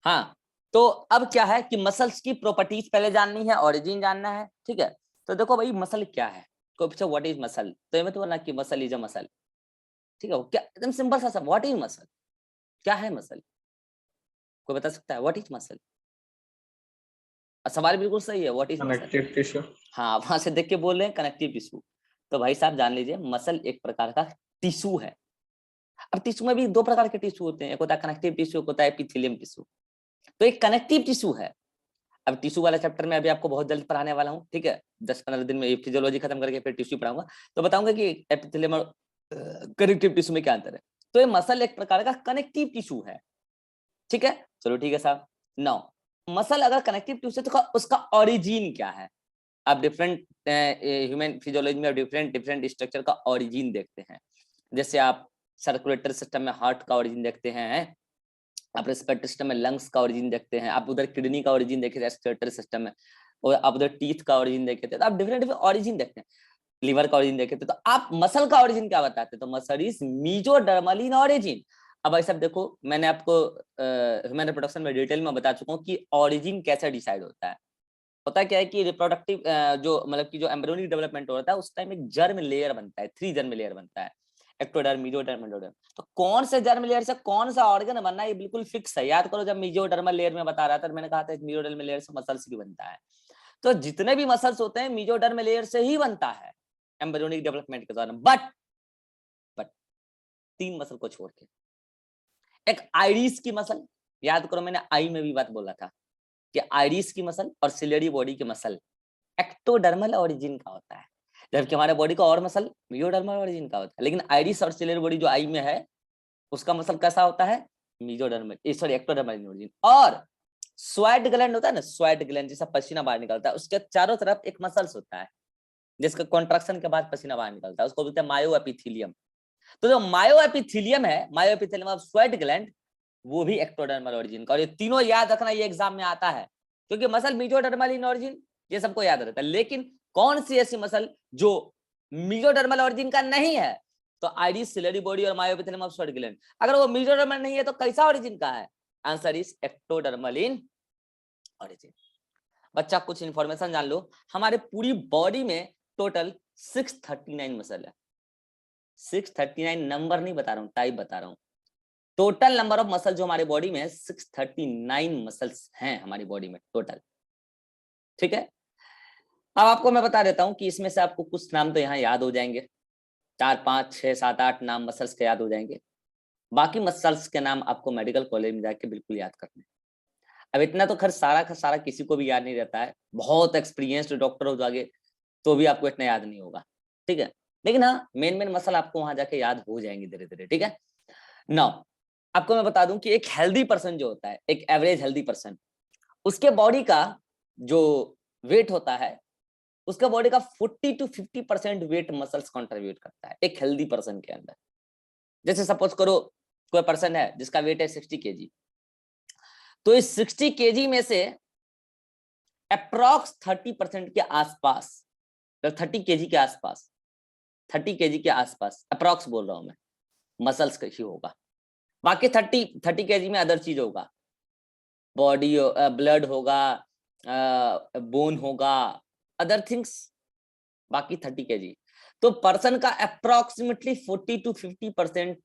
हाँ, तो अब क्या है कि मसल्स की प्रॉपर्टीज पहले जाननी है, ओरिजिन जानना है, ठीक है। तो देखो भाई मसल क्या है, कोई पूछे व्हाट इज मसल, तो ये मत बोलना कि मसल इज अ मसल, ठीक है। वो क्या, एकदम सिंपल सा सब, व्हाट इज मसल, क्या है मसल, कोई बता सकता है व्हाट इज मसल? सवाल बिल्कुल सही है, what is muscle. Connective tissue. हाँ, वहां से देख के बोल रहे हैं कनेक्टिव टिश्यू। तो भाई साहब जान लीजिए मसल एक प्रकार का टिश्यू है। अब टिश्यू में भी दो प्रकार के टिश्यू होते हैं, एक होता है कनेक्टिव टिश्यू, एक होता है एपिथेलियम टिश्यू। तो एक कनेक्टिव टिश्यू है। अब टिश्यू वाला चैप्टर में अभी आपको बहुत जल्द पढ़ाने वाला हूँ, ठीक है। 10-15 दिन में फिजियोलॉजी खत्म करके फिर टिश्यू पढ़ाऊंगा, तो बताऊंगा कि एपिथेलियम और कनेक्टिव टिश्यू में क्या अंतर है। तो ये मसल एक प्रकार का कनेक्टिव टिश्यू है, ठीक है। चलो ठीक है साहब। नाउ मसल अगर कनेक्टिव टिश्यू है तो उसका ओरिजिन क्या है? आप डिफरेंट ह्यूमन फिजियोलॉजी में डिफरेंट डिफरेंट स्ट्रक्चर का ओरिजिन देखते हैं। जैसे आप सर्कुलेटरी सिस्टम में हार्ट का ओरिजिन देखते हैं, आप रेस्पिरेटरी सिस्टम में लंग्स का ओरिजिन देखते हैं, आप उधर किडनी का ओरिजिन देखे रेस्पिरेटरी सिस्टम में, और आप उधर टीथ का ओरिजिन देखे थे, तो आप डिफरेंट डिफरेंट ओरिजिन देखते हैं, लिवर का ओरिजिन देखे थे। तो आप मसल का ओरिजिन क्या बताते हैं? तो muscle is mesodermal in origin. अब भाई साहब देखो, मैंने आपको ह्यूमन रिप्रोडक्शन में डिटेल में बता चुका हूँ कि ओरिजिन कैसे डिसाइड होता है। होता क्या है कि रिप्रोडक्टिव जो मतलब कि जो एम्ब्रियोनिक डेवलपमेंट होता है उस टाइम एक जर्म लेयर बनता है, 3 जर्म लेयर बनता है, एक्टोडर्म, मेसोडर्म, एंडोडर्म। तो कौन से जर्म लेयर से कौन सा ऑर्गन बनना है ये बिल्कुल फिक्स है। याद करो, जब मेसोडर्मल लेयर में बता रहा था, मैंने कहा था मेसोडर्म लेयर से मसल्स भी बनता है। तो जितने भी मसल्स होते हैं मेसोडर्म लेयर से ही बनता है एम्ब्रियोनिक डेवलपमेंट के दौरान। बट 3 मसल को छोड़ के, एक आइरिस की मसल, याद करो मैंने आई में भी बात बोला था कि आइरिस की मसल और सिलेरी बॉडी की मसल एक्टोडर्मल ओरिजिन का होता है, जबकि हमारे बॉडी का और मसल मेसोडर्मल ओरिजिन का होता है। लेकिन आइरिस और सिलेरी बॉडी जो आई में है उसका मसल कैसा होता है? Mesodermal, sorry ectodermal origin. और स्वेट ग्लैंड होता है ना, स्वेट ग्लैंड जैसा पसीना बाहर निकलता है, उसके चारों तरफ एक मसल्स होता है जिसका कॉन्ट्रैक्शन के बाद पसीना बाहर निकलता है, उसको बोलते हैं मायो एपिथेलियम। तो जो मायो एपिथेलियम है, मायो एपिथेलियम ऑफ स्वेट ग्लैंड, वो भी एक्टोडर्मल ओरिजिन का। और ये तीनों याद रखना, ये एग्जाम में आता है, क्योंकि मसल मेसोडर्मल इन ओरिजिन ये सबको याद रहता है। लेकिन कौन सी ऐसी मसल जो मेसोडर्मल ओरिजिन का नहीं है? तो आइरिस, सिलेरी बॉडी और मायोएपिथेलियम ऑफ स्वेट ग्लैंड। अगर वो मेसोडर्मल नहीं है तो कैसा ओरिजिन का है? Answer is ectodermal in origin. बच्चा कुछ इंफॉर्मेशन जान लो, हमारे पूरी बॉडी में टोटल 639 मसल है। 639 नंबर नहीं बता रहा हूँ, टाइप बता रहा हूँ। टोटल नंबर ऑफ मसल जो हमारे बॉडी में 639 मसल्स हैं हमारी बॉडी में टोटल, ठीक है। अब आपको मैं बता देता हूं कि इसमें से आपको कुछ नाम तो यहाँ याद हो जाएंगे, 4, 5, 6, 7, 8 नाम मसल्स के याद हो जाएंगे। बाकी मसल्स के नाम आपको मेडिकल कॉलेज में जाके बिल्कुल याद करने हैं। अब इतना तो खैर सारा का सारा किसी को भी याद नहीं रहता है, बहुत एक्सपीरियंस्ड डॉक्टर हो जाओगे तो भी आपको इतना याद नहीं होगा, ठीक है। लेकिन हाँ, मेन मेन मसल आपको वहां जाके याद हो जाएंगे धीरे धीरे, ठीक है। नाउ आपको मैं बता दूं कि एक हेल्दी पर्सन जो होता है, एक एवरेज हेल्दी पर्सन, उसके बॉडी का जो वेट होता है, उसका बॉडी का 40 to 50% वेट मसल्स कंट्रीब्यूट करता है एक हेल्दी पर्सन के अंदर। जैसे सपोज करो कोई पर्सन है जिसका वेट है 60 केजी, तो इस 60 केजी में से अप्रॉक्स 30% के आसपास, 30 केजी के आसपास, 30 केजी के आसपास अप्रॉक्स बोल रहा हूं मैं, मसल्स का ही होगा। बाकी 30 केजी में अदर चीज होगा, बॉडी, ब्लड होगा, बोन होगा, अदर थिंग्स। बाकी 30 केजी। तो पर्सन का अप्रोक्सीमेटली 40 to 50%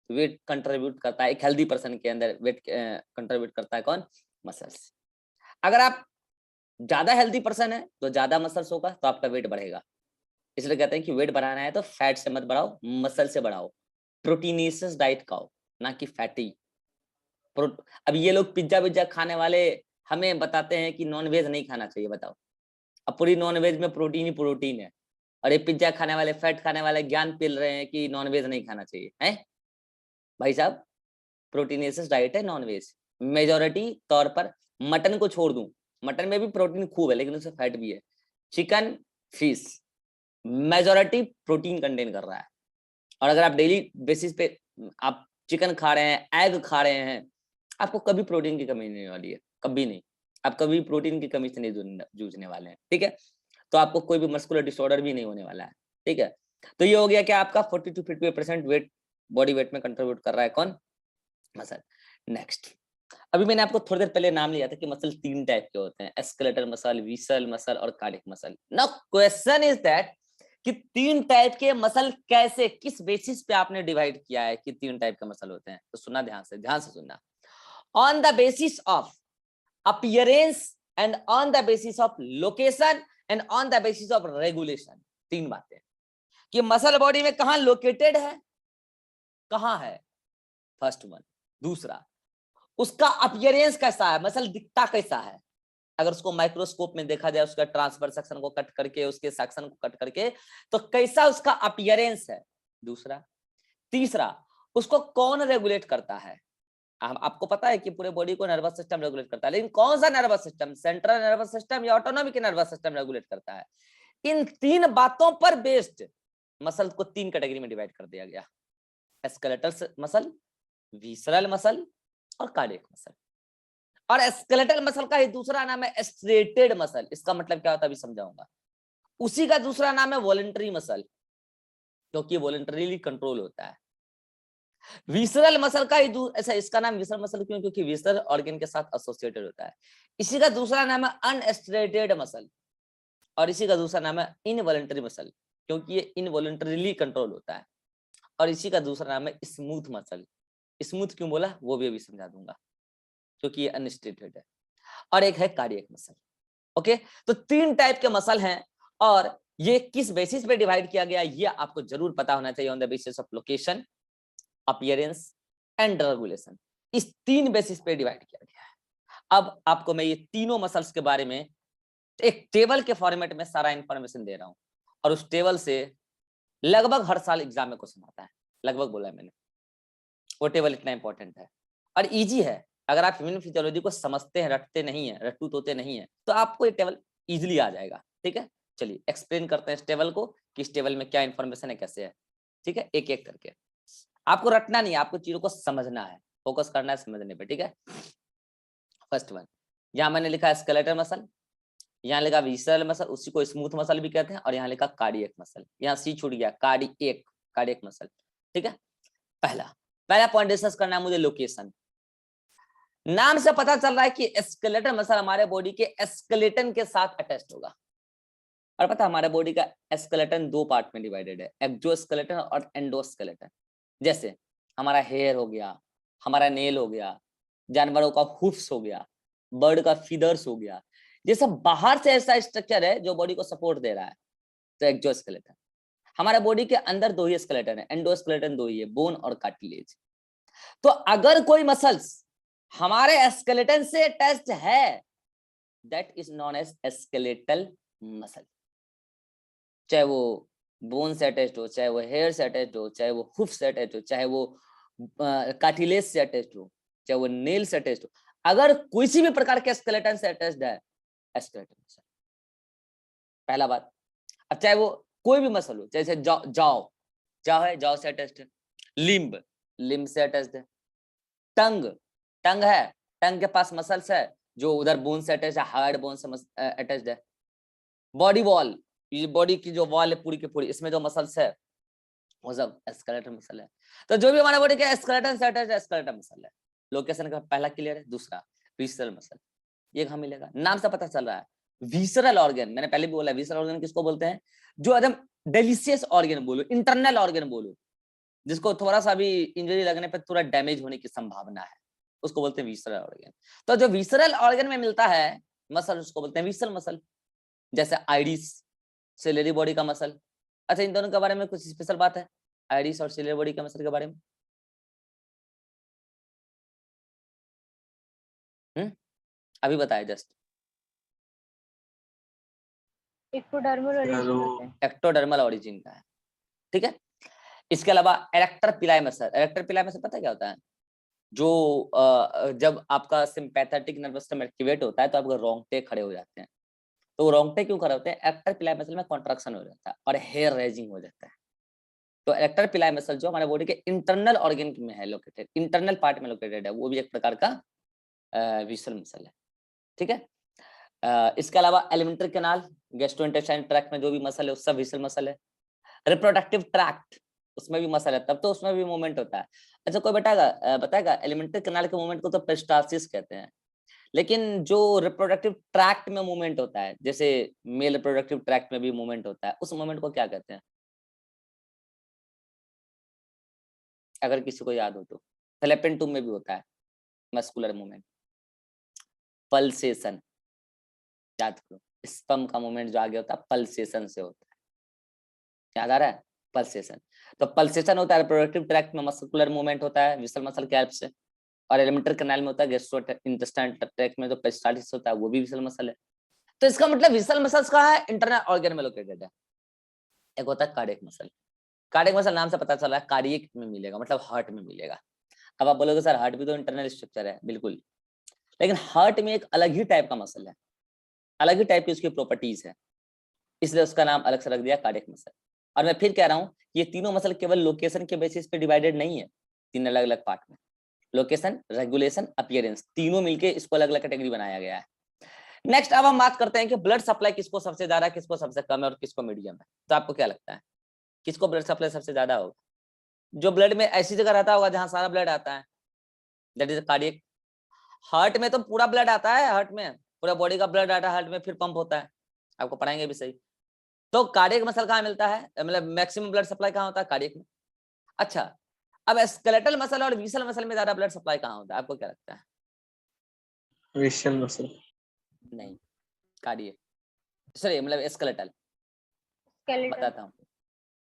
वेट कंट्रीब्यूट करता है एक हेल्दी पर्सन के अंदर, वेट कंट्रीब्यूट करता है कौन? मसल्स। अगर आप ज्यादा हेल्दी पर्सन है तो ज्यादा मसल्स होगा तो आपका वेट बढ़ेगा। इसलिए कहते हैं कि वेट बढ़ाना है तो फैट से मत बढ़ाओ, मसल से बढ़ाओ। प्रोटीनियस डाइट खाओ, ना कि फैटी। अब ये लोग पिज्जा विज्जा खाने वाले हमें बताते हैं कि नॉन वेज नहीं खाना चाहिए, बताओ। अब पूरी नॉन वेज में प्रोटीन ही प्रोटीन है, और ये पिज्जा खाने वाले, फैट खाने वाले ज्ञान पिल रहे हैं कि नॉन वेज नहीं खाना चाहिए है। भाई साहब, प्रोटीनेसियस डाइट है नॉन वेज, मेजोरिटी तौर पर। मटन को छोड़ दूं, मटन में भी प्रोटीन खूब है लेकिन उसमें फैट भी है। Chicken, fish, majority protein contain कर रहा है। और अगर आप डेली बेसिस पे आप चिकन खा रहे हैं, एग खा रहे हैं, आपको कभी प्रोटीन की कमी नहीं होने वाली है, कभी नहीं। आप कभी प्रोटीन की कमी से नहीं जूझने वाले हैं, ठीक है। तो आपको कोई भी मस्कुलर डिसऑर्डर भी नहीं होने वाला है, ठीक है। तो ये हो गया कि आपका 40 to 50% वेट, बॉडी वेट में कंट्रीब्यूट कर रहा है कौन? मसल। नेक्स्ट, अभी मैंने आपको थोड़ी देर पहले नाम लिया था कि मसल 3 टाइप के होते हैं, एस्केलेटल मसल, विसरल मसल और cardiac muscle. Now question is that कि 3 टाइप के मसल कैसे, किस बेसिस पे आपने डिवाइड किया है कि 3 टाइप के मसल होते हैं? तो सुनना ध्यान से सुनना। On the basis of appearance and on the basis of location and on the basis of regulation. 3 बातें कि मसल बॉडी में कहां लोकेटेड है, कहां है, फर्स्ट वन। दूसरा, उसका अपीयरेंस कैसा है, मसल दिखता कैसा है, अगर उसको माइक्रोस्कोप में देखा जाए, उसका ट्रांसफर सेक्शन को कट करके, उसके सेक्शन को कट करके, तो कैसा उसका अपीयरेंस है, दूसरा। तीसरा, उसको कौन रेगुलेट करता है? हम आपको पता है कि पूरे बॉडी को नर्वस सिस्टम रेगुलेट करता है, लेकिन कौन सा nervous system, central nervous system या ऑटोनॉमिक नर्वस सिस्टम रेगुलेट करता है? इन 3 बातों पर बेस्ड मसल को 3 कैटेगरी में डिवाइड कर दिया गया, स्केलेटल मसल, विसरल मसल और कार्डियक मसल। और स्केलेटल मसल का ही दूसरा नाम है स्ट्रेटेड मसल। इसका मतलब क्या होता है अभी समझाऊंगा। उसी का दूसरा नाम है वॉलंटरी मसल, क्योंकि वॉलंटरीली कंट्रोल होता है। विसरल मसल का ही ऐसा, इसका नाम विसरल मसल क्यों, क्योंकि विसरल ऑर्गन के साथ एसोसिएटेड होता है। इसी का दूसरा नाम है अनस्ट्रेटेड मसल और इसी का दूसरा नाम है इनवॉलंटरी मसल, क्योंकि ये इनवॉलंटरीली कंट्रोल होता है। और इसी का दूसरा नाम है स्मूथ मसल। स्मूथ क्यों बोला वो भी अभी समझा दूंगा, क्योंकि ये अनस्ट्रेटेड है। और एक है कार्डियक मसल। ओके, तो 3 टाइप के मसल हैं और ये किस बेसिस पे डिवाइड किया गया ये आपको जरूर पता होना चाहिए। On the basis of location, appearance and regulation, इस 3 बेसिस पे डिवाइड किया गया है। अब आपको मैं ये तीनों मसल्स के बारे में एक टेबल के फॉर्मेट में सारा इंफॉर्मेशन दे रहा हूं और उस टेबल से लगभग हर साल एग्जाम में क्वेश्चन आता है। लगभग बोला है मैंने, वो टेबल इतना इंपॉर्टेंट है और इजी है। अगर आप ह्यूमन फिजियोलॉजी को समझते हैं, रटते नहीं है, रट्टू तोते नहीं है, तो आपको ये टेबल इजीली आ जाएगा। ठीक है, चलिए एक्सप्लेन करते हैं इस टेबल को कि इस टेबल में क्या इंफॉर्मेशन है, कैसे है। ठीक है, एक एक करके। आपको रटना नहीं है, आपको चीजों को समझना है, फोकस करना है समझने पे। ठीक है, फर्स्ट वन, यहाँ मैंने लिखा स्केलेटल मसल, यहाँ लिखा विसरल मसल, उसी को स्मूथ मसल भी कहते हैं, और यहाँ लिखा कार्डियक मसल। यहाँ सी छूट गया, कार्डियक मसल। ठीक है, पहला पहला पॉइंट डिस्कस करना है मुझे, लोकेशन। नाम से पता चल रहा है कि स्केलेटल मसल हमारे बॉडी के स्केलेटन के साथ अटैच्ड होगा। और पता है हमारे बॉडी का स्केलेटन 2 पार्ट में डिवाइडेड है, एक्सोस्केलेटन और एंडोस्केलेटन। जैसे हमारा हेयर हो गया, हमारा नेल हो गया, जानवरों का हुफ्स हो गया, बर्ड का फीदर्स हो गया, ये सब बाहर से ऐसा स्ट्रक्चर है जो बॉडी को सपोर्ट दे रहा है, तो एक्सोस्केलेटन। हमारे बॉडी के अंदर 2 ही स्केलेटन है, एंडोस्केलेटन 2 ही है, बोन और कार्टिलेज। तो अगर कोई मसल्स हमारे स्केलेटन से अटैच्ड है, that is known as skeletal muscle. चाहे वो बोन से अटैच्ड हो, चाहे वो हेयर से अटैच्ड हो, चाहे वो हुफ से अटैच्ड हो, चाहे वो कार्टिलेज से अटैच्ड हो, चाहे वो नेल से अटैच्ड हो, अगर किसी भी प्रकार के स्केलेटन से अटैच्ड है, स्केलेटल मसल। पहला बात। अब चाहे वो कोई भी मसल हो, जैसे जाव जाव है, जाव से अटैच्ड है। लिम्ब, लिम्ब से अटैच्ड है। टंग, टंग है, टंग के पास मसल्स है जो उधर बोन से अटैच्ड है, हार्ड बोन से अटैच्ड है। बॉडी वॉल, ये बॉडी की जो वॉल है पूरी की पूरी, इसमें जो मसल्स है वो सब स्केलेटल मसल है। तो जो भी हमारे बॉडी के स्केलेटन से अटैच्ड है, स्केलेटल मसल है। लोकेशन का पहला क्लियर है। दूसरा, विसरल मसल, ये कहां मिलेगा, नाम से पता चल रहा है। विसरल ऑर्गन, मैंने पहले भी बोला, विसरल ऑर्गन किसको बोलते हैं, जो एकदम डिलीशियस ऑर्गन बोलो, इंटरनल ऑर्गन बोलो, जिसको थोड़ा सा भी इंजरी लगने पर थोड़ा डैमेज होने की संभावना है, उसको बोलते हैं विसरल ऑर्गन। तो जो विसरल ऑर्गन में मिलता है मसल, उसको बोलते हैं विसरल मसल। जैसे आइरिस, सिलेरी बॉडी का मसल। अच्छा, इन दोनों के बारे में कुछ स्पेशल बात है, आइरिस और सिलेरी बॉडी के मसल के बारे में? अभी बताया जस्ट। एक्टोडर्मल ओरिजिन होते हैं। एक्टोडर्मल ओरिजिन का है। ठीक है, इसके अलावा एरेक्टर पिलाई मसल। एरेक्टर पिलाई मसल पता है क्या होता है? जो जब आपका सिंपैथेटिक नर्वस सिस्टम एक्टिवेट होता है तो आपके रोंगटे खड़े हो जाते हैं। तो वो रोंगटे क्यों खड़े होते हैं? एरेक्टर पिलाई मसल में कॉन्ट्रैक्शन हो जाता है और हेयर रेजिंग हो जाता है। तो एरेक्टर पिलाई मसल जो हमारे बॉडी के इंटरनल ऑर्गन में है लोकेटेड, इंटरनल पार्ट में लोकेटेड है, वो भी एक प्रकार का विसरल मसल है। ठीक है, इसके अलावा एलिमेंट्री कैनाल, गैस्ट्रोइंटेस्टाइनल ट्रैक्ट में जो भी मसल है वो सब विसरल मसल है। रिप्रोडक्टिव ट्रैक्ट, उसमें भी मसल है, तब तो उसमें भी मूवमेंट होता है। अच्छा कोई बताएगा एलिमेंट्री कैनाल के मूवमेंट को तो पेरिस्टालसिस कहते हैं, लेकिन जो रिप्रोडक्टिव ट्रैक्ट में मूवमेंट होता है, जैसे मेल रिप्रोडक्टिव ट्रैक्ट में भी मूवमेंट होता है, उस मूवमेंट को क्या कहते हैं? अगर किसी को याद हो तो। फैलोपियन ट्यूब में भी होता है मस्कुलर मूवमेंट, पल्सेशन, याद करो। स्पर्म का मूवमेंट जो आगे होता है पल्सेशन से होता है, याद आ रहा है? पल्सेशन। तो पल्सेशन होता है रिप्रोडक्टिव ट्रैक्ट में, मस्कुलर मूवमेंट होता है विसल मसल के हेल्प से, और एलिमेंट्री कैनाल में होता है गैस्ट्रो इंटेस्टाइनल ट्रैक्ट में जो पेरिस्टाल्टिस होता है वो भी विसल मसल है। तो इसका मतलब विसल मसल्स कहाँ है? इंटरनल ऑर्गन में लोकेटेड है। एक होता है कार्डियक मसल, कार्डियक मसल नाम से पता चला है कार्डियक में मिलेगा, मतलब हार्ट में मिलेगा। अब आप बोलोगे सर हार्ट भी तो इंटरनल स्ट्रक्चर है, बिल्कुल, लेकिन हार्ट में एक अलग ही टाइप का मसल है, अलग ही टाइप की उसकी प्रॉपर्टीज है, इसलिए उसका नाम अलग से रख दिया कार्डियक मसल। और मैं फिर कह रहा हूँ ये तीनों मसल केवल लोकेशन के बेसिस पे डिवाइडेड नहीं है, तीन अलग अलग पार्ट में, लोकेशन, रेगुलेशन, अपीयरेंस, तीनों मिलके इसको अलग अलग कैटेगरी बनाया गया है। नेक्स्ट अब हम बात करते हैं कि ब्लड सप्लाई किसको सबसे ज्यादा, किसको सबसे कम है और किसको मीडियम है। तो आपको क्या लगता है किसको ब्लड सप्लाई सबसे ज्यादा होगा? जो ब्लड में ऐसी जगह रहता होगा जहां सारा ब्लड आता है, दैट इज कार्डियक। हार्ट में तो पूरा ब्लड आता है, हार्ट में पूरा बॉडी का ब्लड आता है, हार्ट में फिर पंप होता है, आपको पढ़ाएंगे भी सही। तो कार्डियक मसल कहाँ मिलता है, मतलब मैक्सिमम ब्लड सप्लाई कहाँ होता है? कार्डियक में। अच्छा अब स्केलेटल मसल और विसल मसल में ज्यादा ब्लड सप्लाई कहाँ होता है, आपको क्या लगता है? We shall muscle. नहीं, कार्डियक, सॉरी मतलब स्केलेटल। स्केलेटल। बताता हूँ,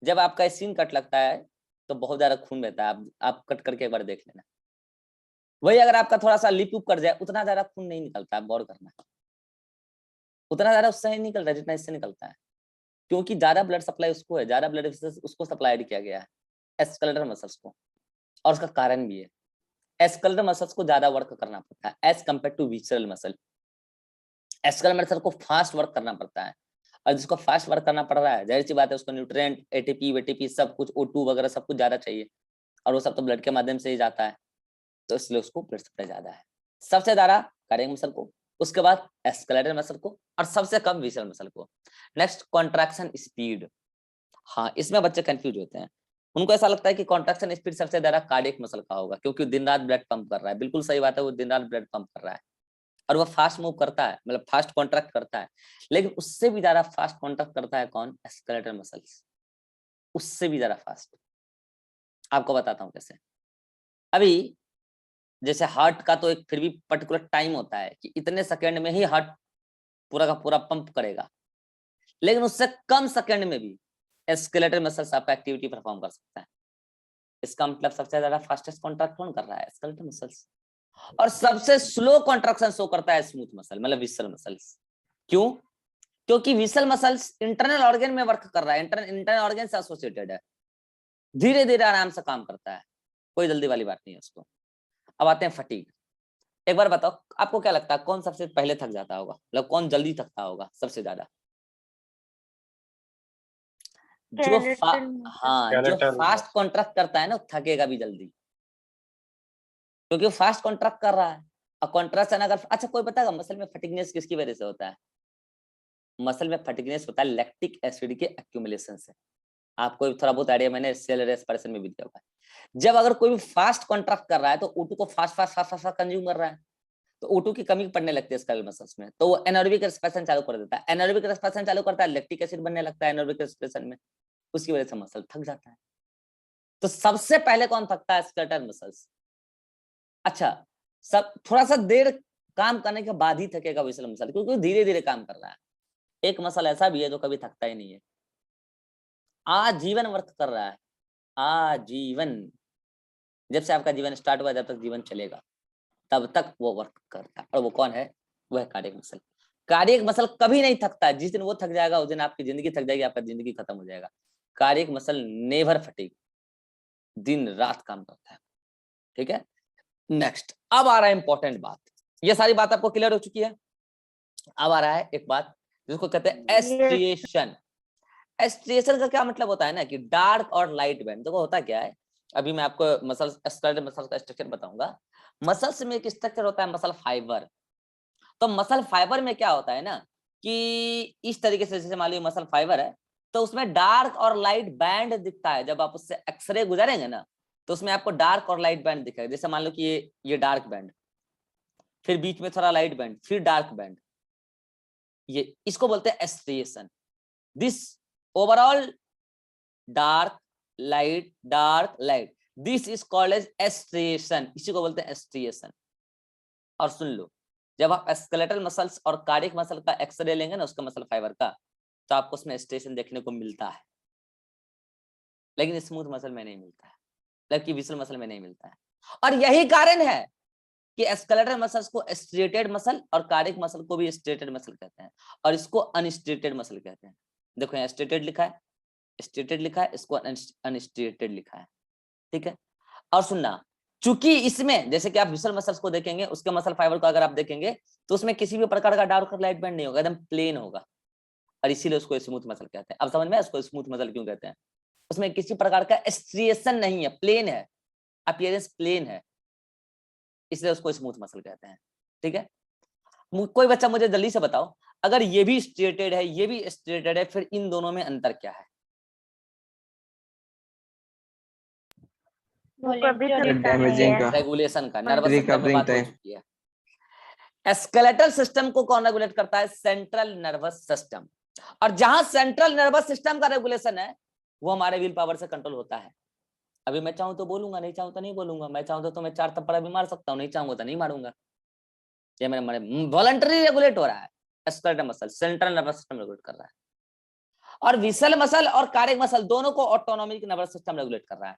जब आपका स्किन कट लगता है तो बहुत ज्यादा खून बहता है, आप कट करके एक बार देख लेना। वही अगर आपका थोड़ा सा लिप उप कर जाए, उतना ज्यादा खून नहीं निकलता, आप गौर करना, उतना ज्यादा उससे नहीं निकलता जितना इससे निकलता है, क्योंकि ज्यादा ब्लड सप्लाई उसको है, ज्यादा ब्लड उसको सप्लाई किया गया है स्केलेटल मसल्स को। और उसका कारण भी है, स्केलेटल मसल्स को ज्यादा वर्क करना पड़ता है as compare to visceral muscle. Skeletal muscle को फास्ट वर्क करना पड़ता है, और जिसको फास्ट वर्क करना पड़ रहा है जाहिर सी बात है उसको न्यूट्रिएंट, एटीपी वेटीपी सब कुछ, O2 वगैरह सब कुछ ज्यादा चाहिए, और वो सब तो ब्लड के माध्यम से ही जाता है, तो इसलिए उसको ब्लड सप्लाई ज्यादा है। सबसे ज्यादा कार्डियक मसल को, उसके बाद स्केलेटल मसल को, और सबसे कम विसरल मसल को। Next contraction speed. हाँ इसमें बच्चे कंफ्यूज होते हैं, उनको ऐसा लगता है कि कॉन्ट्रैक्शन स्पीड सबसे ज्यादा कार्डियक मसल का होगा क्योंकि दिन रात ब्लड पंप कर रहा है। बिल्कुल सही बात है, वो दिन रात ब्लड पंप कर रहा है और वो फास्ट मूव करता है, मतलब फास्ट कॉन्ट्रैक्ट करता है, लेकिन उससे भी ज्यादा फास्ट कॉन्ट्रैक्ट करता है कौन? स्केलेटल मसल्स, उससे भी ज्यादा फास्ट। आपको बताता हूँ कैसे। अभी जैसे हार्ट का तो एक फिर भी पर्टिकुलर टाइम होता है कि इतने सेकंड में ही हार्ट पूरा का पूरा पंप करेगा, लेकिन उससे कम सेकंड में भी स्केलेटल मसल्स आपका एक्टिविटी परफॉर्म कर सकता है। इसका मतलब सबसे ज्यादा फास्टेस्ट कॉन्ट्रैक्ट कौन कर रहा है? Skeletal muscles. और सबसे स्लो कॉन्ट्रैक्शन शो करता है स्मूथ मसल, मतलब विसरल मसल्स। क्यों? क्योंकि विसल मसल्स इंटरनल ऑर्गन में वर्क कर रहा है, इंटरनल ऑर्गन से एसोसिएटेड है, धीरे धीरे आराम से काम करता है, कोई जल्दी वाली बात नहीं है उसको। अब आते हैं फटीग। एक बार बताओ आपको क्या लगता है कौन सबसे पहले थक जाता होगा, मतलब कौन जल्दी थकता होगा सबसे ज्यादा? जो हाँ जो फास्ट कॉन्ट्रैक्ट करता है ना थकेगा भी जल्दी, क्योंकि वो फास्ट कॉन्ट्रैक्ट कर रहा है। और कॉन्ट्रैक्शन अगर अच्छा कोई बताएगा मसल में फटीगनेस किसकी वजह से होता है? मसल में फटीगनेस होता है लैक्टिक एसिड के एक्यूमुलेशन से। आपको थोड़ा बहुत आइडिया मैंने सेल रेस्पिरेशन में भी दिया होगा। जब अगर कोई भी फास्ट कॉन्ट्रैक्ट कर रहा है तो O2 को fast fast fast fast consume कर रहा है, तो O2 की कमी पड़ने लगती है स्केलेटल मसल्स में, तो वो एनारोबिक रेस्पिरेशन चालू कर देता है। एनारोबिक रेस्पिरेशन चालू करता है, लैक्टिक एसिड बनने लगता है एनारोबिक रेस्पिरेशन में, उसकी वजह से मसल थक जाता है। तो सबसे पहले कौन थकता है? Skeletal muscles. अच्छा सब थोड़ा सा देर काम करने के बाद ही थकेगा विसल मसल, क्योंकि धीरे धीरे काम कर रहा है। एक मसल ऐसा भी है जो कभी थकता ही नहीं है, आजीवन वर्क कर रहा है, आजीवन। जब से आपका जीवन स्टार्ट हुआ जब तक जीवन चलेगा तब तक वो वर्क करता है, और वो कौन है? वो है कार्डियक मसल। कार्डियक मसल कभी नहीं थकता, जिस दिन वो थक जाएगा उस दिन आपकी जिंदगी थक जाएगी, आपका जिंदगी खत्म हो जाएगा। कार्डियक मसल नेवर फटीग, दिन रात काम करता है। ठीक है, नेक्स्ट अब आ रहा है इंपॉर्टेंट बात। ये सारी बात आपको क्लियर हो चुकी है। अब आ रहा है एक बात जिसको कहते हैं एस्ट्रिएशन। एस्ट्रिएशन का क्या मतलब होता है ना कि डार्क और लाइट बैंड। देखो होता क्या है, अभी मैं आपको मसल्स स्केलेटल मसल्स का स्ट्रक्चर बताऊंगा। मसल्स में एक स्ट्रक्चर होता है मसल फाइबर। तो मसल फाइबर में क्या होता है ना कि इस तरीके से, जैसे मान लीजिए मसल फाइबर है, तो उसमें डार्क और लाइट बैंड दिखता है। जब आप उससे एक्सरे गुजारेंगे ना तो उसमें आपको डार्क और लाइट बैंड दिखेगा। जैसे मान लो कि ये डार्क बैंड, फिर बीच में थोड़ा लाइट बैंड, फिर डार्क बैंड, ये इसको बोलते हैं striation. This overall dark light, this is called as striation, इसी को बोलते हैं एस्ट्रिएशन। और सुन लो, जब आप स्केलेटल मसल्स और कार्डियक मसल का एक्सरे लेंगे ना, उसका मसल फाइबर का, तो आपको उसमें एस्ट्रिएशन देखने को मिलता है, लेकिन स्मूथ मसल में नहीं मिलता है, जबकि विसल मसल में नहीं मिलता है। और यही कारण है कि स्केलेटल मसल्स को स्ट्रेटेड मसल और कार्डियक मसल को भी स्ट्रेटेड मसल कहते हैं, और इसको अनस्ट्रेटेड मसल कहते हैं। देखो यहाँ स्ट्रेटेड लिखा है, स्ट्रेटेड लिखा है, इसको अनस्ट्रेटेड लिखा है, ठीक है। और सुनना, चूंकि इसमें जैसे कि आप विसल मसल्स को देखेंगे, उसके मसल फाइबर को अगर आप देखेंगे तो उसमें किसी भी प्रकार का डार्क और लाइट बैंड नहीं होगा, एकदम प्लेन होगा, और इसीलिए उसको स्मूथ मसल कहते हैं। अब समझ में उसको स्मूथ मसल क्यों कहते हैं? उसमें किसी प्रकार का स्ट्रिएशन नहीं है, प्लेन है, अपीयरेंस प्लेन है, इसलिए उसको स्मूथ मसल कहते हैं, ठीक है। कोई बच्चा मुझे जल्दी से बताओ, अगर ये भी स्ट्रेटेड है, ये भी स्ट्रेटेड है, फिर इन दोनों में अंतर क्या है? डैमेजिंग का, रेगुलेशन का, नर्वस सिस्टम में रिकवरिंग बात हो टाइम। चुकी है। स्केलेटल सिस्टम को कौन रेगुलेट करता है? Central nervous system. और जहां सेंट्रल नर्वस सिस्टम का रेगुलेशन है, वो हमारे विल पावर से कंट्रोल होता है। अभी मैं चाहूं तो बोलूंगा, नहीं चाहूं तो नहीं बोलूंगा, मैं चाहूं तो मैं 4 थप्पड़ भी मार सकता हूं, नहीं चाहूंगा तो नहीं मारूंगा। ये मेरे वॉलंटरी रेगुलेट हो रहा है, skeletal muscle, central nervous system regulate कर रहा है। और विसल मसल और कार्डियक मसल दोनों को ऑटोनॉमिक नर्वस सिस्टम रेगुलेट कर रहा है,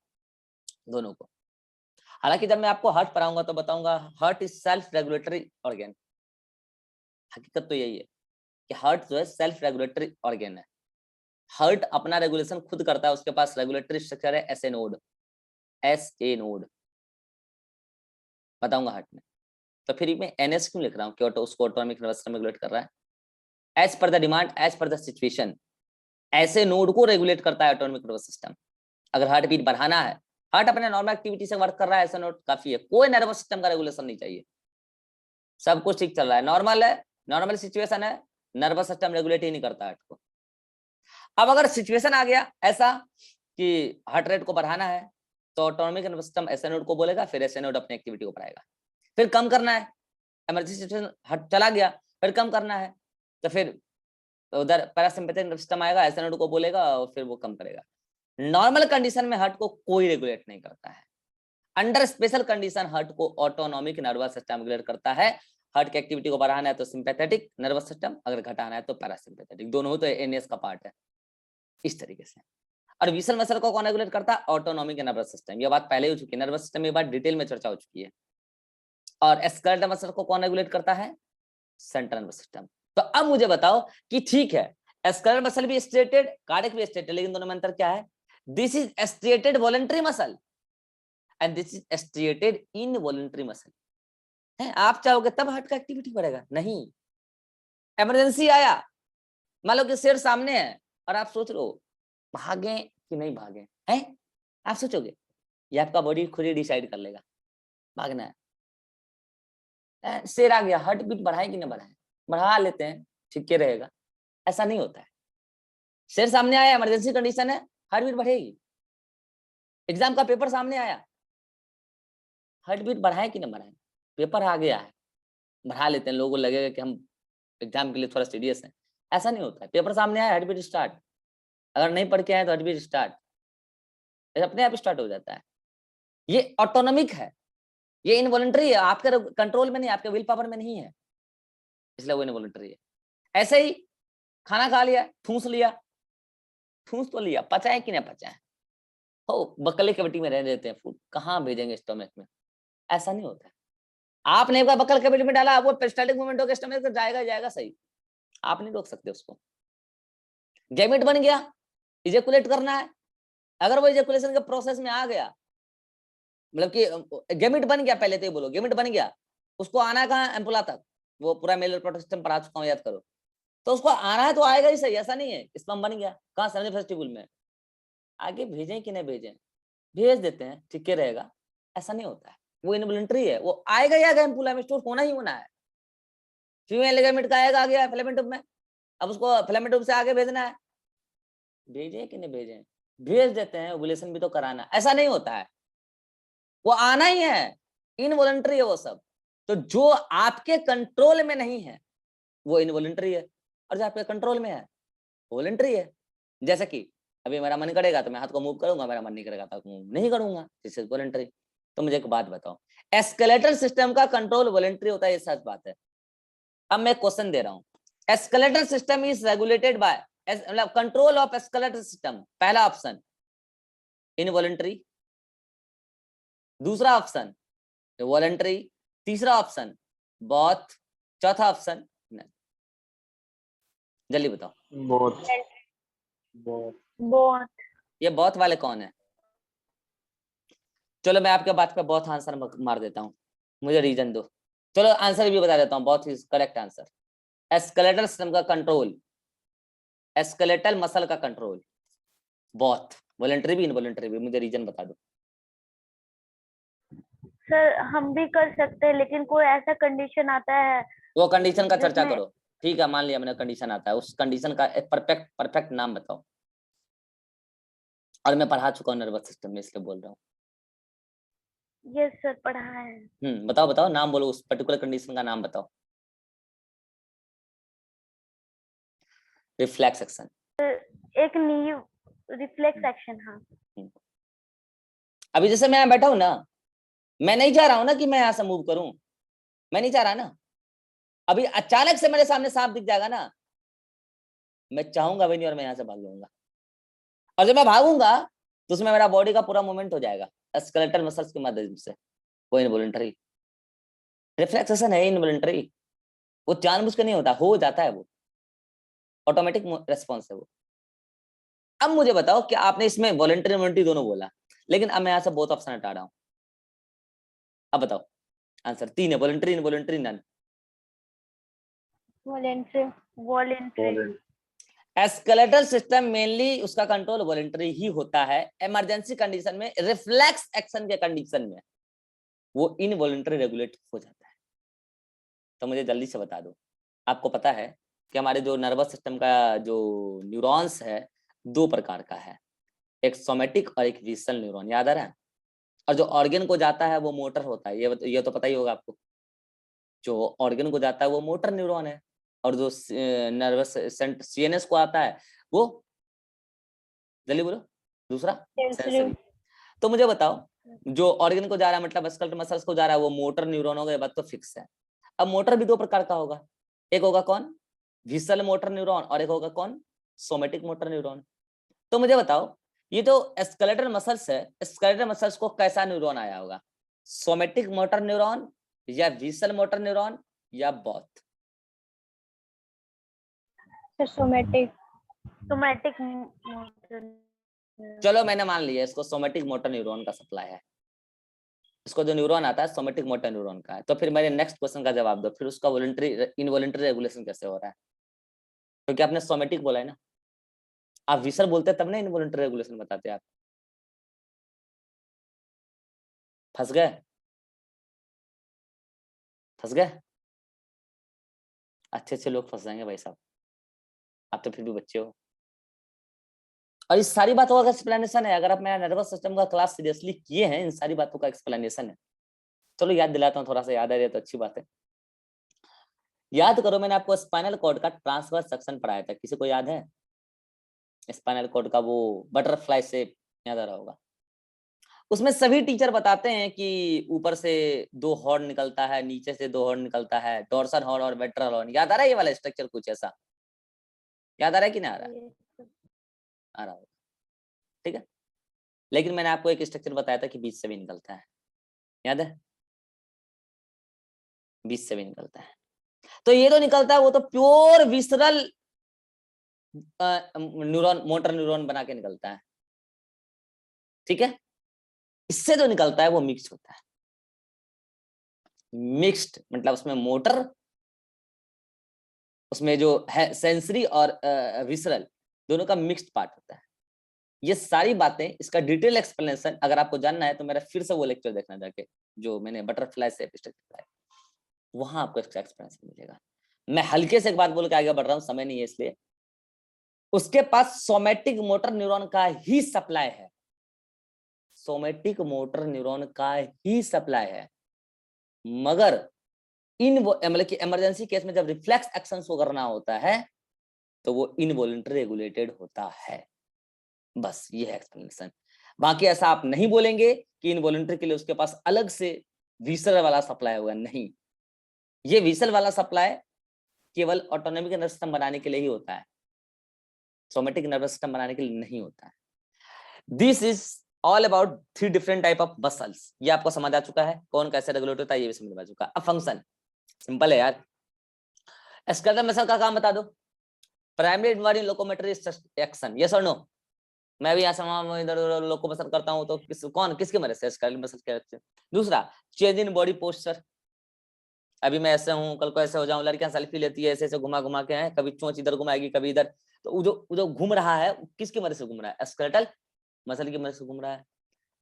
दोनों को। हालांकि जब मैं आपको हार्ट पढ़ाऊंगा तो बताऊंगा heart is self regulatory organ. हकीकत तो यही है कि हार्ट जो है सेल्फ रेगुलेटरी ऑर्गन है, हार्ट अपना रेगुलेशन खुद करता है, उसके पास रेगुलेटरी स्ट्रक्चर है एस ए नोड, बताऊंगा हार्ट में। तो फिर मैं एनएस क्यों लिख रहा हूँ कि उसको ऑटोनॉमिक नर्वस सिस्टम रेगुलेट कर रहा है? As per the demand, as per the situation, ऐसे नोड को रेगुलेट करता है ऑटोनॉमिक नर्वस सिस्टम। अगर हार्ट बीट बढ़ाना है, हार्ट अपने नॉर्मल एक्टिविटी से वर्क कर रहा है, ऐसा नोड काफी है, कोई नर्वस सिस्टम का रेगुलेशन नहीं चाहिए, सब कुछ ठीक चल रहा है, नॉर्मल है, नॉर्मल सिचुएशन है, नर्वस सिस्टम रेगुलेट ही नहीं करता हार्ट को। अब अगर सिचुएशन आ गया ऐसा कि हार्ट रेट को बढ़ाना है, तो autonomic nervous system SA node को बोलेगा, फिर एसए नोड अपनी एक्टिविटी को बढ़ाएगा। फिर कम करना है, इमरजेंसी सिचुएशन हार्ट चला गया, फिर कम करना है, तो फिर उधर पैरासिम्पैथिक नर्वस सिस्टम आएगा, एसए नोड को बोलेगा और फिर वो कम करेगा। नॉर्मल कंडीशन में हार्ट को कोई रेगुलेट नहीं करता है, अंडर स्पेशल कंडीशन हार्ट को ऑटोनॉमिक नर्वस सिस्टम रेगुलेट करता है। हार्ट की एक्टिविटी को बढ़ाना है तो सिंपैथेटिक नर्वस सिस्टम, अगर घटाना है तो पैरासिम्पैथेटिक, दोनों हो तो एनएस का पार्ट है, इस तरीके से। और विसल मसल को कौन रेगुलेट करता है? Autonomic nervous system. ये बात पहले हो चुकी है, नर्वस सिस्टम में बात डिटेल में चर्चा हो चुकी है। और स्केलेटल मसल को कौन रेगुलेट करता है? Central nervous system. तो अब मुझे बताओ कि ठीक है, स्केलेटल मसल भी स्ट्रेटेड, कार्डियक भी स्ट्रेटेड, लेकिन दोनों में अंतर क्या है? This is striated voluntary muscle and this is striated involuntary muscle है। आप चाहोगे तब हार्ट का एक्टिविटी बढ़ेगा? नहीं। इमरजेंसी आया, मान लो कि शेर सामने है और आप सोच रहे हो भागे कि नहीं भागे, हैं? आप सोचोगे, ये आपका बॉडी खुद ही डिसाइड कर लेगा भागना है। शेर आ गया, हार्ट बीट बढ़ाए कि ना बढ़ाए? बढ़ा लेते हैं, ठीक है रहेगा, ऐसा नहीं होता है। शेर सामने आया, इमरजेंसी कंडीशन है, हार्ट बीट बढ़ेगी। एग्जाम का पेपर सामने आया, हार्ट बीट बढ़ाए कि ना बढ़ाए? पेपर आ गया है, बढ़ा लेते हैं, लोगों को लगेगा कि हम एग्जाम के लिए थोड़ा सीरियस है, ऐसा नहीं होता है। पेपर सामने आया, हार्ट बीट स्टार्ट, अगर नहीं पढ़ के आए तो हार्ट बीट स्टार्ट, अपने आप स्टार्ट हो जाता है। ये ऑटोनॉमिक है, ये इनवॉलंटरी है, आपके कंट्रोल में नहीं, आपके विल पावर में नहीं है, इसलिए वो इनवॉलंटरी है। ऐसे ही खाना खा लिया, ठूस लिया, ठूस तो लिया, पचाए कि नहीं पचाए, हो बकले कैविटी में रह देते हैं फूड, कहाँ भेजेंगे स्टोमक में? ऐसा नहीं होता है। आपने एक बार बकल कैविटी में डाला, वो पेरिस्टाल्टिक मूवमेंट होकर स्टोमक तक जाएगा जाएगा, सही, आप नहीं रोक सकते उसको। गैमेट बन गया, इजेकुलेट करना है, अगर वो इजेकुलेशन के प्रोसेस में आ गया, मतलब कि गैमेट बन गया, पहले तो ये बोलो गैमेट बन गया, उसको आना है कहाँ? एम्पुला तक। वो पूरा मेल रिप्रोडक्टिव सिस्टम पढ़ा चुका हूं, याद करो। तो उसको आना है तो आएगा ही, सही, ऐसा नहीं है स्पर्म बन गया कहाँ? सेमिनल फेस्टिवल में। आगे भेजें कि नहीं भेजें? भेज देते हैं, ठीक है रहेगा, ऐसा नहीं होता है, वो इनवॉलंटरी है, वो आएगा ही आएगा, एम्पुला में स्टोर होना ही होना है। फीमेल गैमेट का आएगा, आ गया फिलामेंट ट्यूब में, अब उसको फिलामेंट ट्यूब से आगे भेजना है, भेजे कि नहीं भेजे, भेज देते हैं, ओव्यूलेशन भी तो कराना, ऐसा नहीं होता है, वो आना ही है, इनवॉलंटरी है वो सब। तो जो आपके कंट्रोल में नहीं है वो इनवॉलंटरी है, और जो आपके कंट्रोल में है वॉलंटरी है। जैसे कि अभी मेरा मन करेगा तो मैं हाथ को मूव करूंगा, मेरा मन नहीं करेगा तो मूव नहीं करूंगा, दिस इज वॉलंटरी। तो मुझे एक बात बताओ, एस्केलेटर सिस्टम का कंट्रोल वॉलंटरी होता है, ये सच बात है। अब मैं क्वेश्चन दे रहा हूं, escalator system is regulated by, मतलब कंट्रोल ऑफ एस्केलेटर सिस्टम, पहला ऑप्शन इनवॉलंटरी, दूसरा ऑप्शन वॉलंटरी, तीसरा ऑप्शन बोथ, चौथा ऑप्शन नहीं। जल्दी बताओ। both. बोथ। ये बोथ वाले कौन है? चलो मैं आपके बात पे बोथ आंसर मार देता हूँ, मुझे रीजन दो। चलो आंसर भी बता देता हूँ, both is correct answer. Escalator system का कंट्रोल, एस्केलेटल मसल का कंट्रोल, बोथ, वॉलंटरी भी इनवॉलंटरी भी। मुझे रीजन बता दो। सर हम भी कर सकते हैं, लेकिन कोई ऐसा कंडीशन आता है वो कंडीशन का चर्चा जिसमें- करो। ठीक है, मान लिया मैंने कंडीशन आता है, उस कंडीशन का एक परफेक्ट नाम बताओ। और मैं पढ़ा चुका हूँ नर्वस सिस्टम में, इसलिए बोल रहा हूँ। यस सर, पढ़ा है। बताओ बताओ, नाम बोलो, उस पर्टिकुलर कंडीशन का नाम बताओ। Reflex action. एक नी रिफ्लेक्स एक्शन। हाँ अभी जैसे मैं बैठा हूं ना, मैं नहीं चाह रहा हूं ना कि मैं यहां से मूव करूं, मैं नहीं चाह रहा ना। अभी अचानक से मेरे सामने सांप दिख जाएगा ना, मैं चाहूंगा भी नहीं और मैं यहां से भाग लूंगा। और जब मैं भागूंगा तो उसमें मेरा बॉडी का पूरा मूवमेंट हो जाएगा स्केलेटल मसल्स के माध्यम से, वो इनवॉलंटरी। रिफ्लेक्सेशन है इनवॉलंटरी, वो जानबूझ के नहीं होता, हो जाता है, वो ऑटोमेटिक रेस्पॉन्स है वो। अब मुझे बताओ कि आपने इसमें वॉलंटरी इनवॉलंटरी दोनों बोला, लेकिन अब मैं यहाँ से बोथ ऑप्शन हटा रहा हूँ। अब बताओ आंसर, तीन है, voluntary involuntary none. Voluntary. Voluntary. Skeletal system mainly उसका कंट्रोल वॉलंटरी ही होता है, इमरजेंसी कंडीशन में, रिफ्लेक्स एक्शन के कंडीशन में वो इनवॉलंटरी रेगुलेट हो जाता है। तो मुझे जल्दी से बता दो, आपको पता है कि हमारे जो नर्वस सिस्टम का जो न्यूरॉन्स है दो प्रकार का है, एक सोमेटिक और एक विसरल न्यूरॉन, याद आ रहा है? और जो ऑर्गन को जाता है वो मोटर होता है, ये तो पता ही होगा आपको। जो ऑर्गन को जाता है वो मोटर न्यूरॉन है, और जो नर्वस सीएनएस को आता है वो, जल्दी बोलो, दूसरा सेंसरी। तो मुझे बताओ, जो ऑर्गन को जा रहा है मतलब स्केलेटल मसल्स को जा रहा है वो मोटर न्यूरॉन होगा, ये बात तो फिक्स है। अब मोटर भी दो प्रकार का होगा, एक होगा कौन, विसरल मोटर न्यूरॉन, और एक होगा कौन, सोमेटिक मोटर न्यूरॉन। तो मुझे बताओ, ये जो स्केलेटल मसल्स है, स्केलेटल मसल्स को कैसा न्यूरॉन आया होगा, सोमेटिक मोटर न्यूरॉन या विसरल मोटर न्यूरॉन या बोथ? सोमेटिक। सोमेटिक। चलो मैंने मान लिया इसको सोमेटिक मोटर न्यूरॉन का सप्लाई है, इसको जो न्यूरॉन आता है सोमेटिक मोटर न्यूरॉन का है। तो फिर मेरे नेक्स्ट क्वेश्चन का जवाब दो, फिर उसका वॉलंटरी इनवॉलंटरी रेगुलेशन कैसे हो रहा है? क्योंकि आपने सोमेटिक बोला है ना, आप विसर बोलते तब ना इनवॉलंटरी रेगुलेशन बताते आप। फंस गए, फंस गए, अच्छे अच्छे लोग फंस जाएंगे भाई साहब, आप तो फिर भी बच्चे हो। और इस सारी बातों का एक्सप्लेनेशन है, अगर आप मेरा नर्वस सिस्टम का क्लास सीरियसली किए हैं, इन सारी बातों का एक्सप्लेनेशन है। चलो याद दिलाता हूँ, थोड़ा सा याद आ रहा तो अच्छी बात है। याद करो, मैंने आपको स्पाइनल कॉर्ड का ट्रांसवर्स सेक्शन पढ़ाया था, किसी को याद है? स्पाइनल कॉर्ड का वो बटरफ्लाई शेप, याद आ रहा होगा। उसमें सभी टीचर बताते हैं कि ऊपर से दो हॉर्न निकलता है, नीचे से दो हॉर्न निकलता है, डोर्सल हॉर्न और वेंट्रल हॉर्न। याद आ रहा है ये वाला स्ट्रक्चर कुछ ऐसा? याद आ रहा है कि नहीं आ रहा है? आ रहा होगा, ठीक है। लेकिन मैंने आपको एक स्ट्रक्चर बताया था कि बीच से भी निकलता है, याद है? बीच से भी निकलता है। तो ये तो निकलता है, वो तो pure visceral neuron, motor neuron बना के निकलता है, ठीक है। इससे जो निकलता है वो मिक्स होता है, मिक्स्ड मतलब उसमें मोटर, उसमें जो है सेंसरी और विसरल, दोनों का मिक्स्ड पार्ट होता है। ये सारी बातें, इसका डिटेल एक्सप्लेनेशन अगर आपको जानना है तो मेरा फिर से वो लेक्चर देखना जाके, जो मैंने बटरफ्लाई से स्ट्रक्चर, वहां आपको इसका एक्सप्लेनेशन मिलेगा। मैं हल्के से एक बात बोल के आगे बढ़ रहा हूँ, समय नहीं है इसलिए। उसके पास सोमैटिक मोटर न्यूरॉन का ही सप्लाई है, सोमैटिक मोटर न्यूरॉन का ही सप्लाई है, मगर इन मतलब कि इमरजेंसी केस में जब रिफ्लेक्स एक्शन को करना होता है तो वो इनवॉलंटरी रेगुलेटेड होता है। बस ये है एक्सप्लेनेशन। बाकी ऐसा आप नहीं बोलेंगे कि इनवॉलंटरी के लिए उसके पास अलग से विसल वाला सप्लाई होगा, नहीं, ये विसल वाला सप्लाई केवल ऑटोनॉमिक नर्वस सिस्टम बनाने के लिए ही होता है, सोमैटिक नर्वस सिस्टम बनाने के लिए नहीं होता है। This is all about 3 different type of muscles. ये आपको समझ आ चुका है, कौन कैसे रेगुलेट होता है ये भी समझ आ चुका है। अब फंक्शन सिंपल है यार, स्केलेटल मसल का काम बता दो। Primary involving locomotory action, yes और नो? मैं भी यहाँ इधर लोको मसल करता हूँ तो किसकी मदद से? स्केलेटल मसल के एक्शन। दूसरा, चेंज इन बॉडी पोस्चर, अभी मैं ऐसे हूँ कल को ऐसे हो जाऊं, लड़कियां सेल्फी लेती है ऐसे ऐसे घुमा घुमा के, हैं कभी चोंच इधर घुमाएगी कभी इधर, तो जो घूम रहा है किसकी मदद से घूम रहा है? स्केलेटल मसल की मदद से घूम रहा है।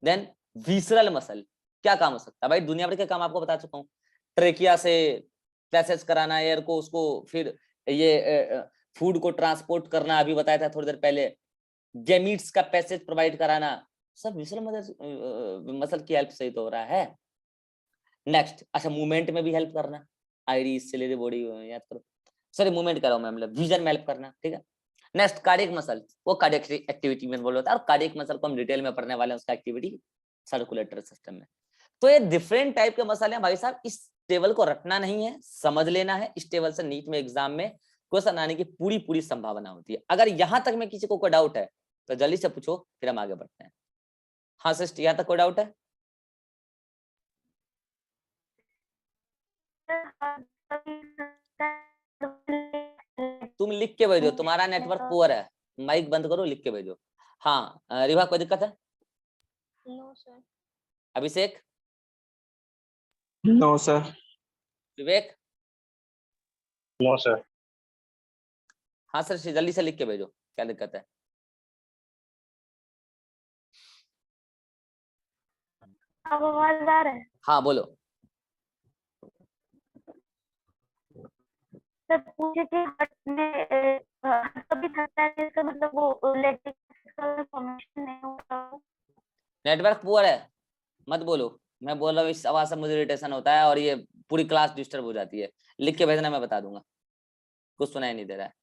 देन विसरल मसल, क्या काम हो सकता है भाई? दुनिया भर के काम आपको बता चुका हूँ, ट्रेकिया से पैसेज कराना एयर को, उसको फिर ये फूड को ट्रांसपोर्ट करना, अभी बताया था थोड़ी देर पहले, गैमीट्स का पैसेज प्रोवाइड कराना, सब विसरल मसल की हेल्प से ही तो हो रहा है। नेक्स्ट, अच्छा मूवमेंट में भी हेल्प करना, आइरिस सिलेरी बॉडी याद करो, सॉरी मूवमेंट कर रहा हूं मैं, मतलब विजन में हेल्प करना, ठीक है। नेक्स्ट, कार्डियक मसल, वो कार्डियक एक्टिविटी में इन्वॉल्व होता है, और कार्डियक मसल को हम डिटेल में पढ़ने वाले हैं, उसका एक्टिविटी सर्कुलेटरी सिस्टम में। तो ये डिफरेंट टाइप के मसल हैं भाई साहब, इस टेबल को रटना नहीं है, समझ लेना है। इस टेबल से नीट में एग्जाम में क्वेश्चन आने की पूरी संभावना होती है। अगर यहां तक में किसी को कोई डाउट है तो जल्दी से पूछो, फिर हम आगे बढ़ते हैं। हाँ सिस्टर, यहाँ तक कोई डाउट है? तुम लिख के भेजो, तुम्हारा नेटवर्क पुअर है, माइक बंद करो, लिख के भेजो। हाँ रिभा, कोई दिक्कत है? No sir. Abhishek? No sir. Vivek? No sir. हाँ सर, जल्दी से लिख के भेजो, क्या दिक्कत है? अब आवाज आ रहा है? हाँ बोलो। सर पूछे कि हार्ट में कभी थकता है, इसका मतलब वो लैक्टिक का फॉर्मेशन नहीं होता। नेटवर्क पुअर है, मत बोलो, मैं बोल रहा हूँ, इस आवाज से मुझे इरिटेशन होता है और ये पूरी क्लास डिस्टर्ब हो जाती है। लिख के भेजना, मैं बता दूंगा, कुछ सुनाई नहीं दे रहा है।